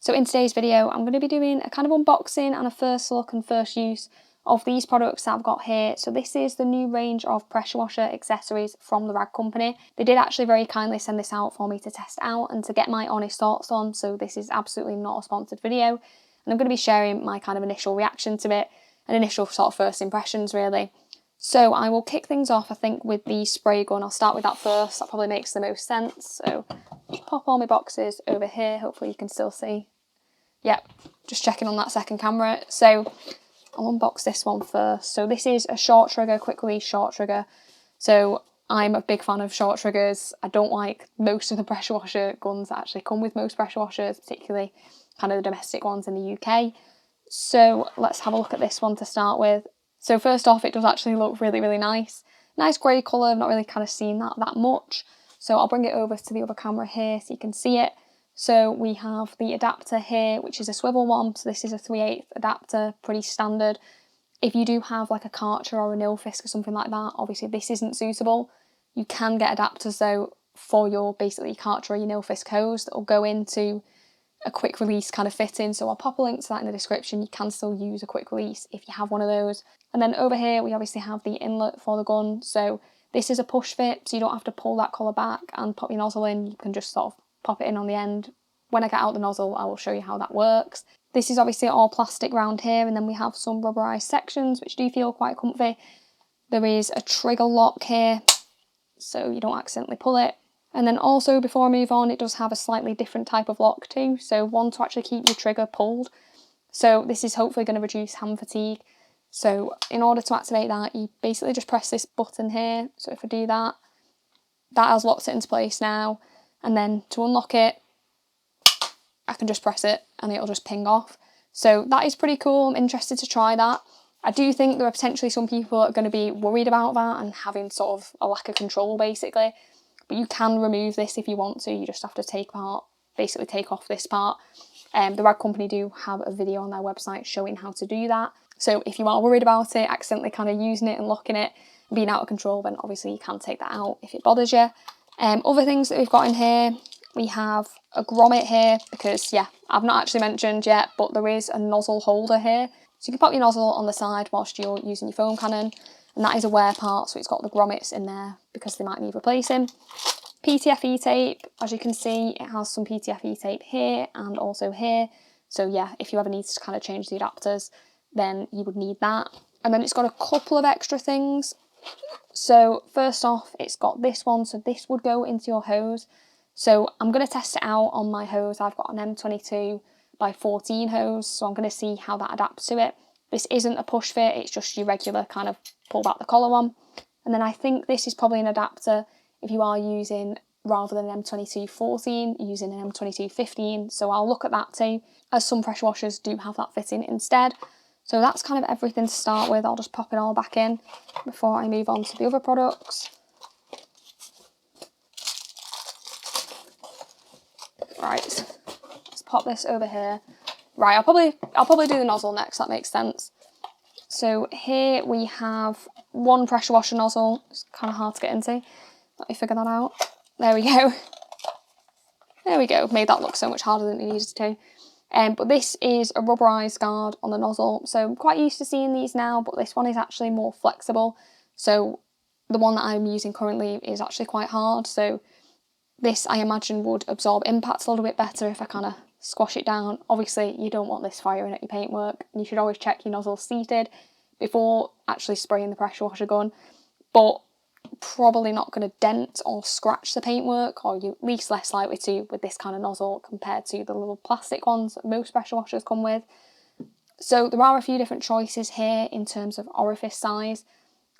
So in today's video, I'm going to be doing a kind of unboxing and a first look and first use of these products that I've got here. So this is the new range of pressure washer accessories from the Rag company. They did actually very kindly send this out for me to test out and to get my honest thoughts on. So this is absolutely not a sponsored video. And I'm going to be sharing my kind of initial reaction to it and initial sort of first impressions really. So I will kick things off, I think, with the spray gun. I'll start with that first. That probably makes the most sense. So just pop all my boxes over here. Hopefully you can still see. Yep, just checking on that second camera. So I'll unbox this one first. So this is a short trigger, quick release short trigger. So I'm a big fan of short triggers. I don't like most of the pressure washer guns that actually come with most pressure washers, particularly kind of the domestic ones in the UK. So let's have a look at this one to start with. So first off, it does actually look really, really nice. Nice grey colour, I've not really kind of seen that much. So I'll bring it over to the other camera here so you can see it. So we have the adapter here, which is a swivel one. So this is a 3/8 adapter, pretty standard. If you do have like a Karcher or a Nilfisk or something like that, obviously this isn't suitable. You can get adapters though for your basically Karcher or your Nilfisk hose that will go into a quick release kind of fitting. So I'll pop a link to that in the description. You can still use a quick release if you have one of those. And then over here we obviously have the inlet for the gun. So this is a push fit, so you don't have to pull that collar back and pop your nozzle in. You can just sort of pop it in on the end. When I get out the nozzle, I will show you how that works. This is obviously all plastic round here, and then we have some rubberized sections which do feel quite comfy. There is a trigger lock here, so you don't accidentally pull it. And then also, before I move on, it does have a slightly different type of lock too. So one to actually keep your trigger pulled. So this is hopefully going to reduce hand fatigue. So in order to activate that, you basically just press this button here. So if I do that, that has locked it into place now. And then to unlock it, I can just press it and it'll just ping off. So that is pretty cool. I'm interested to try that. I do think there are potentially some people that are going to be worried about that and having sort of a lack of control basically. But you can remove this if you want to. You just have to basically take off this part. The Rag company do have a video on their website showing how to do that. So if you are worried about it, accidentally kind of using it and locking it, and being out of control, then obviously you can take that out if it bothers you. Other things that we've got in here, we have a grommet here because, yeah, I've not actually mentioned yet, but there is a nozzle holder here. So you can pop your nozzle on the side whilst you're using your foam cannon. And that is a wear part, so it's got the grommets in there because they might need replacing. PTFE tape, as you can see, it has some PTFE tape here and also here. So yeah, if you ever need to kind of change the adapters, then you would need that. And then it's got a couple of extra things. So first off, it's got this one, so this would go into your hose. So I'm going to test it out on my hose. I've got an M22 by 14 hose, so I'm going to see how that adapts to it. This isn't a push fit, it's just your regular kind of pull back the collar one. And then I think this is probably an adapter if you are using, rather than an M22 14, using an M22 15. So I'll look at that too, as some pressure washers do have that fitting instead. So that's kind of everything to start with. I'll just pop it all back in before I move on to the other products. Right, let's pop this over here. Right, I'll probably do the nozzle next, that makes sense. So here we have one pressure washer nozzle. It's kind of hard to get into. Let me figure that out. There we go. There we go. Made that look so much harder than it needed to. But this is a rubberized guard on the nozzle. So I'm quite used to seeing these now, but this one is actually more flexible. So the one that I'm using currently is actually quite hard. So this, I imagine, would absorb impact a little bit better if I kind of squash it down. Obviously, you don't want this firing at your paintwork. And you should always check your nozzle seated before actually spraying the pressure washer gun. But probably not going to dent or scratch the paintwork, or you're at least less likely to with this kind of nozzle compared to the little plastic ones that most pressure washers come with. So there are a few different choices here in terms of orifice size.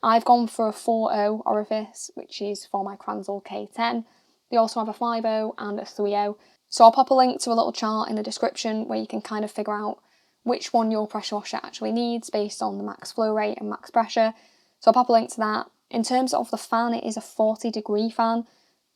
I've gone for a 4.0 orifice, which is for my Kranzle K10. They also have a 5.0 and a 3.0. So I'll pop a link to a little chart in the description where you can kind of figure out which one your pressure washer actually needs based on the max flow rate and max pressure. So I'll pop a link to that. In terms of the fan, it is a 40-degree fan.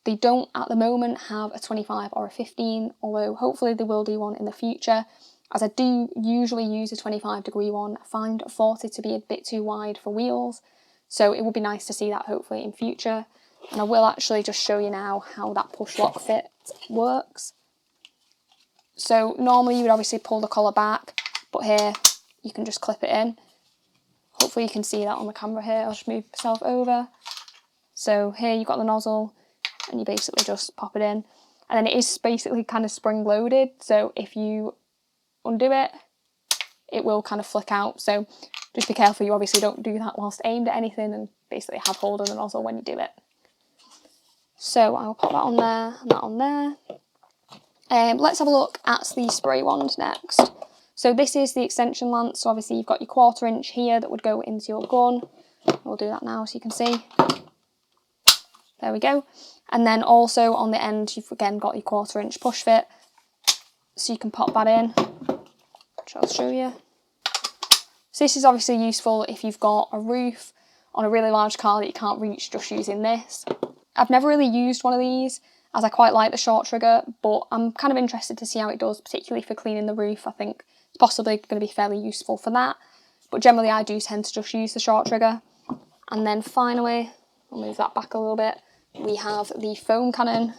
They don't at the moment have a 25 or a 15, although hopefully they will do one in the future. As I do usually use a 25-degree one, I find a 40 to be a bit too wide for wheels. So it would be nice to see that hopefully in future. And I will actually just show you now how that push lock fit works. So normally you would obviously pull the collar back, but here you can just clip it in. Hopefully you can see that on the camera here. I'll just move myself over. So here you've got the nozzle and you basically just pop it in. And then it is basically kind of spring loaded. So if you undo it, it will kind of flick out. So just be careful you obviously don't do that whilst aimed at anything and basically have hold of the nozzle when you do it. So I'll pop that on there and that on there. Let's have a look at the spray wand next. So this is the extension lance. So obviously you've got your 1/4 inch here that would go into your gun. We'll do that now so you can see. There we go. And then also on the end, you've again got your 1/4 inch push fit. So you can pop that in, which I'll show you. So this is obviously useful if you've got a roof on a really large car that you can't reach just using this. I've never really used one of these as I quite like the short trigger, but I'm kind of interested to see how it does, particularly for cleaning the roof. I think it's possibly going to be fairly useful for that. But generally I do tend to just use the short trigger. And then finally, I'll move that back a little bit. We have the foam cannon.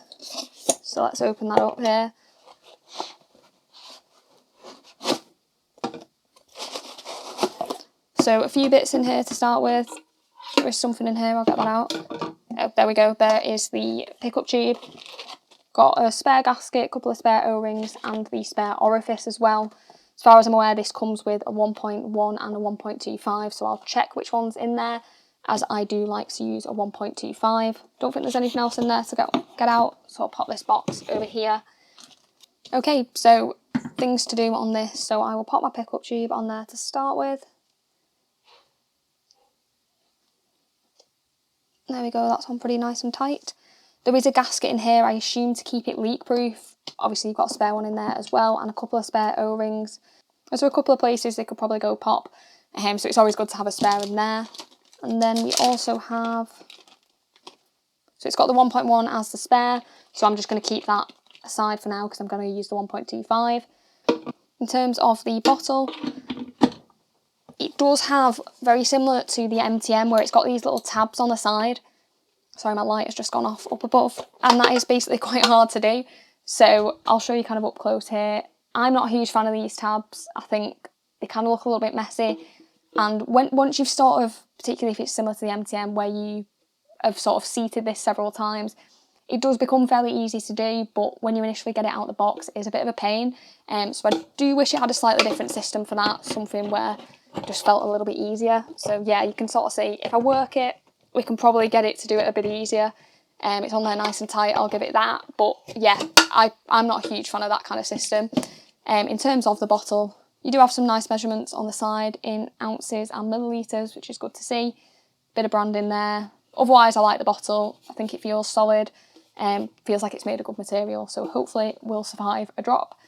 So let's open that up here. So a few bits in here to start with. There is something in here, I'll get that out. Oh, there we go, there is the pickup tube. Got a spare gasket, a couple of spare O-rings and the spare orifice as well. As far as I'm aware, this comes with a 1.1 and a 1.25, so I'll check which one's in there, as I do like to use a 1.25. Don't think there's anything else in there to get out, so I'll pop this box over here. Okay, so things to do on this. So I will pop my pickup tube on there to start with. There we go, that's on pretty nice and tight. There is a gasket in here, I assume to keep it leak proof. Obviously you've got a spare one in there as well, and a couple of spare O-rings. There's a couple of places they could probably go pop, so it's always good to have a spare in there. And then we also have, so it's got the 1.1 as the spare, so I'm just going to keep that aside for now because I'm going to use the 1.25. In terms of the bottle, it does have, very similar to the MTM, where it's got these little tabs on the side. Sorry, my light has just gone off up above, and that is basically quite hard to do. So I'll show you kind of up close here. I'm not a huge fan of these tabs. I think they kind of look a little bit messy. And once you've sort of, particularly if it's similar to the MTM, where you have sort of seated this several times, it does become fairly easy to do, but when you initially get it out of the box, it is a bit of a pain. So I do wish it had a slightly different system for that, something where it just felt a little bit easier. So yeah, you can sort of see, if I work it, we can probably get it to do it a bit easier. It's on there nice and tight, I'll give it that. But yeah, I'm not a huge fan of that kind of system. In terms of the bottle, you do have some nice measurements on the side in ounces and millilitres, which is good to see. Bit of branding there. Otherwise, I like the bottle. I think it feels solid. Feels like it's made of good material, so hopefully it will survive a drop.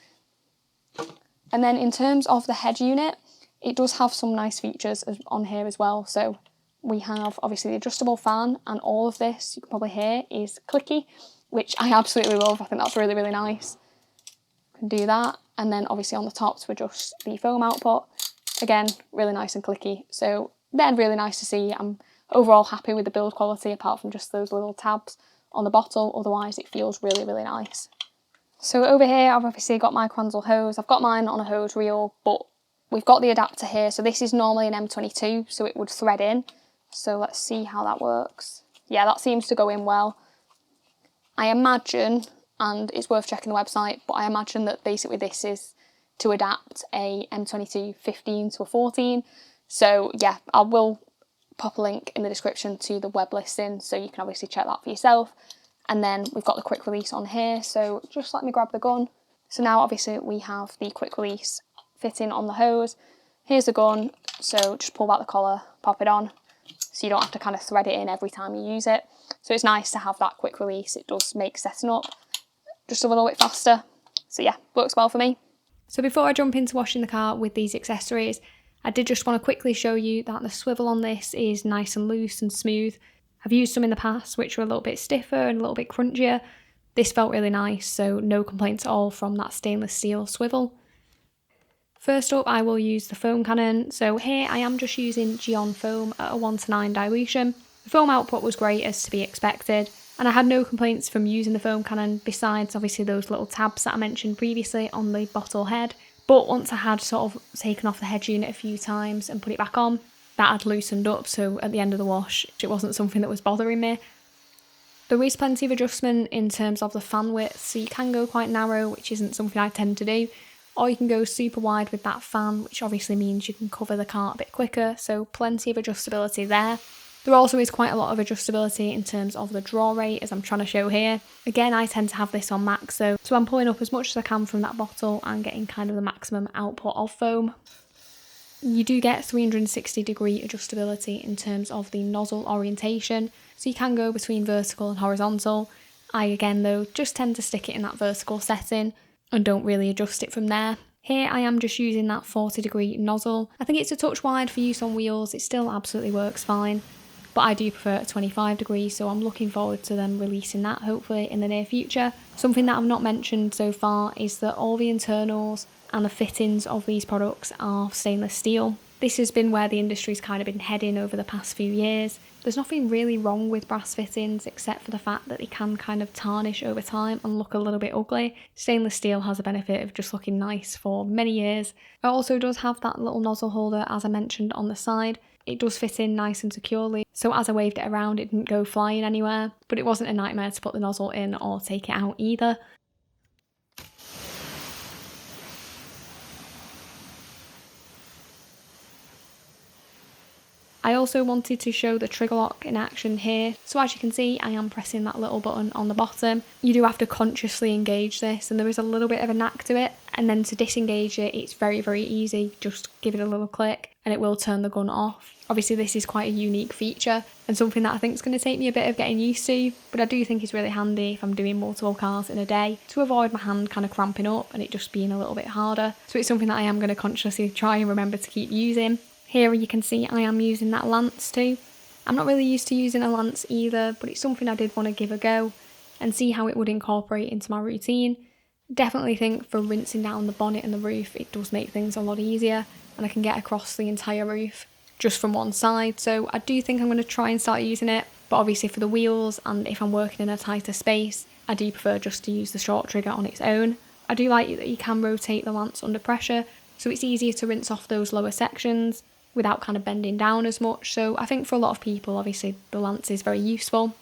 And then in terms of the head unit, it does have some nice features on here as well. So we have obviously the adjustable fan, and all of this, you can probably hear, is clicky, which I absolutely love. I think that's really, really nice. You can do that. And then obviously on the tops, we're just the foam output. Again, really nice and clicky. So they're really nice to see. I'm overall happy with the build quality, apart from just those little tabs on the bottle. Otherwise, it feels really, really nice. So over here, I've obviously got my Kranzle hose. I've got mine on a hose reel, but we've got the adapter here. So this is normally an M22, so it would thread in. So let's see how that works. Yeah, that seems to go in well. I imagine, and it's worth checking the website, but I imagine that basically this is to adapt a M22 15 to a 14. So yeah, I will pop a link in the description to the web listing, so you can obviously check that for yourself. And then we've got the quick release on here, so just let me grab the gun. So now obviously we have the quick release fitting on the hose. Here's the gun, so just pull back the collar, pop it on, so you don't have to kind of thread it in every time you use it. So it's nice to have that quick release. It does make setting up just a little bit faster. So yeah, works well for me. So before I jump into washing the car with these accessories, I did just want to quickly show you that the swivel on this is nice and loose and smooth. I've used some in the past which were a little bit stiffer and a little bit crunchier. This felt really nice, so no complaints at all from that stainless steel swivel. First up, I will use the foam cannon. So here I am just using Geon foam at a 1:9 dilution. The foam output was great, as to be expected. And I had no complaints from using the foam cannon, besides obviously those little tabs that I mentioned previously on the bottle head. But once I had sort of taken off the head unit a few times and put it back on, that had loosened up, so at the end of the wash it wasn't something that was bothering me. There is plenty of adjustment in terms of the fan width, so you can go quite narrow, which isn't something I tend to do, or you can go super wide with that fan, which obviously means you can cover the cart a bit quicker, so plenty of adjustability there. There also is quite a lot of adjustability in terms of the draw rate, as I'm trying to show here. Again, I tend to have this on max though, so I'm pulling up as much as I can from that bottle and getting kind of the maximum output of foam. You do get 360-degree adjustability in terms of the nozzle orientation, so you can go between vertical and horizontal. I again though just tend to stick it in that vertical setting and don't really adjust it from there. Here I am just using that 40-degree nozzle. I think it's a touch wide for use on wheels, it still absolutely works fine, but I do prefer a 25 degrees, so I'm looking forward to them releasing that hopefully in the near future. Something that I've not mentioned so far is that all the internals and the fittings of these products are stainless steel. This has been where the industry's kind of been heading over the past few years. There's nothing really wrong with brass fittings except for the fact that they can kind of tarnish over time and look a little bit ugly. Stainless steel has a benefit of just looking nice for many years. It also does have that little nozzle holder, as I mentioned, on the side. It does fit in nice and securely, so as I waved it around it didn't go flying anywhere, but it wasn't a nightmare to put the nozzle in or take it out either. I also wanted to show the trigger lock in action here. So as you can see, I am pressing that little button on the bottom. You do have to consciously engage this, and there is a little bit of a knack to it. And then to disengage it, it's very, very easy. Just give it a little click and it will turn the gun off. Obviously this is quite a unique feature and something that I think is going to take me a bit of getting used to, but I do think it's really handy if I'm doing multiple cars in a day to avoid my hand kind of cramping up and it just being a little bit harder. So it's something that I am going to consciously try and remember to keep using. Here you can see I am using that lance too. I'm not really used to using a lance either, but it's something I did want to give a go and see how it would incorporate into my routine. Definitely think for rinsing down the bonnet and the roof, it does make things a lot easier and I can get across the entire roof just from one side. So I do think I'm going to try and start using it, but obviously for the wheels and if I'm working in a tighter space, I do prefer just to use the short trigger on its own. I do like that you can rotate the lance under pressure, so it's easier to rinse off those lower sections without kind of bending down as much. So I think for a lot of people, obviously the lance is very useful.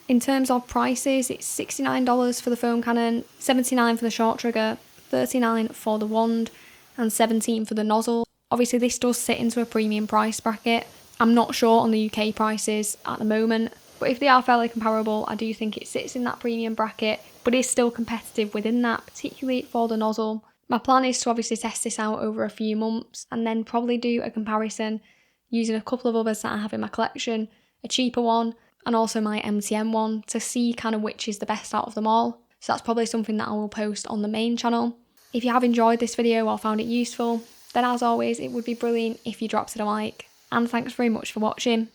In terms of prices, it's $69 for the foam cannon, $79 for the short trigger, $39 for the wand, and $17 for the nozzle. Obviously this does sit into a premium price bracket. I'm not sure on the UK prices at the moment, but if they are fairly comparable, I do think it sits in that premium bracket, but is still competitive within that, particularly for the nozzle. My plan is to obviously test this out over a few months and then probably do a comparison using a couple of others that I have in my collection, a cheaper one and also my MTM one, to see kind of which is the best out of them all. So that's probably something that I will post on the main channel. If you have enjoyed this video or found it useful, then as always it would be brilliant if you dropped it a like, and thanks very much for watching.